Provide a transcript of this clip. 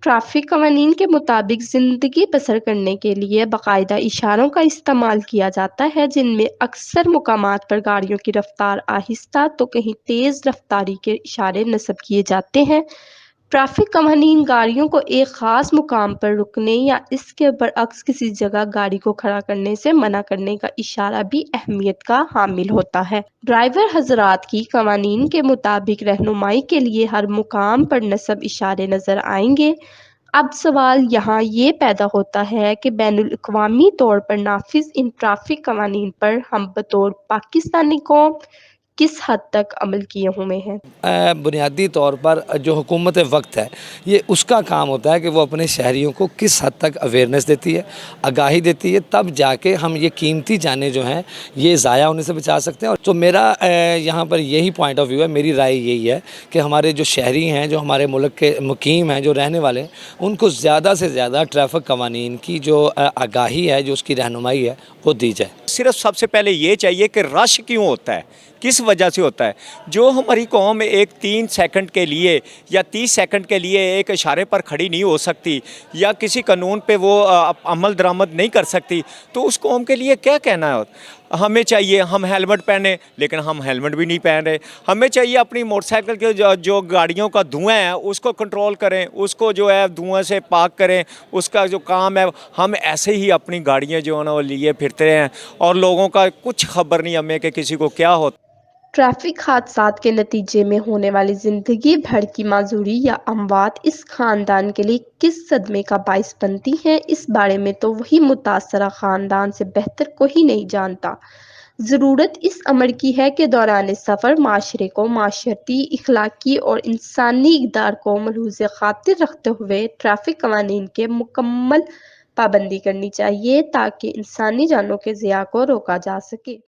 Traffic قوانین کے مطابق زندگی بسر کرنے کے لیے باقاعدہ اشاروں کا استعمال کیا جاتا ہے، جن میں اکثر مقامات پر گاڑیوں کی رفتار آہستہ تو کہیں تیز رفتاری کے اشارے نصب کیے جاتے ہیں۔ ٹریفک قوانین گاڑیوں کو ایک خاص مقام پر رکنے یا اس کے برعکس کسی جگہ گاڑی کو کھڑا کرنے سے منع کرنے کا اشارہ بھی اہمیت کا حامل ہوتا ہے۔ ڈرائیور حضرات کی قوانین کے مطابق رہنمائی کے لیے ہر مقام پر نصب اشارے نظر آئیں گے۔ اب سوال یہاں یہ پیدا ہوتا ہے کہ بین الاقوامی طور پر نافذ ان ٹریفک قوانین پر ہم بطور پاکستانی قوم کس حد تک عمل کیے ہوئے ہیں؟ بنیادی طور پر جو حکومت وقت ہے، یہ اس کا کام ہوتا ہے کہ وہ اپنے شہریوں کو کس حد تک اویئرنیس دیتی ہے، آگاہی دیتی ہے، تب جا کے ہم یہ قیمتی جانیں جو ہیں یہ ضائع ہونے سے بچا سکتے ہیں۔ اور تو میرا یہاں پر یہی پوائنٹ آف ویو ہے، میری رائے یہی ہے کہ ہمارے جو شہری ہیں، جو ہمارے ملک کے مقیم ہیں، جو رہنے والے ہیں، ان کو زیادہ سے زیادہ ٹریفک قوانین کی جو آگاہی ہے، جو اس کی رہنمائی ہے، وہ دی جائے۔ صرف سب سے پہلے یہ چاہیے کہ رش کیوں ہوتا ہے، کس وجہ سے ہوتا ہے۔ جو ہماری قوم ایک 3 سیکنڈ کے لیے یا 30 سیکنڈ کے لیے ایک اشارے پر کھڑی نہیں ہو سکتی یا کسی قانون پہ وہ عمل درآمد نہیں کر سکتی، تو اس قوم کے لیے کیا کہنا ہے؟ ہمیں چاہیے ہم ہیلمٹ پہنیں، لیکن ہم ہیلمٹ بھی نہیں پہن رہے۔ ہمیں چاہیے اپنی موٹر سائیکل کے جو گاڑیوں کا دھواں ہے اس کو کنٹرول کریں، اس کو جو ہے دھواں سے پاک کریں، اس کا جو کام ہے۔ ہم ایسے ہی اپنی گاڑیاں جو ہے نا وہ لیے پھرتے ہیں اور لوگوں کا کچھ خبر نہیں ہمیں کہ کسی کو کیا ہوتا۔ ٹریفک حادثات کے نتیجے میں ہونے والی زندگی بھر کی معذوری یا اموات اس خاندان کے لیے کس صدمے کا باعث بنتی ہیں، اس بارے میں تو وہی متاثرہ خاندان سے بہتر کوئی نہیں جانتا۔ ضرورت اس امر کی ہے کہ دوران سفر معاشرے کو معاشرتی، اخلاقی اور انسانی اقدار کو ملحوظ خاطر رکھتے ہوئے ٹریفک قوانین کے مکمل پابندی کرنی چاہیے تاکہ انسانی جانوں کے ضیاع کو روکا جا سکے۔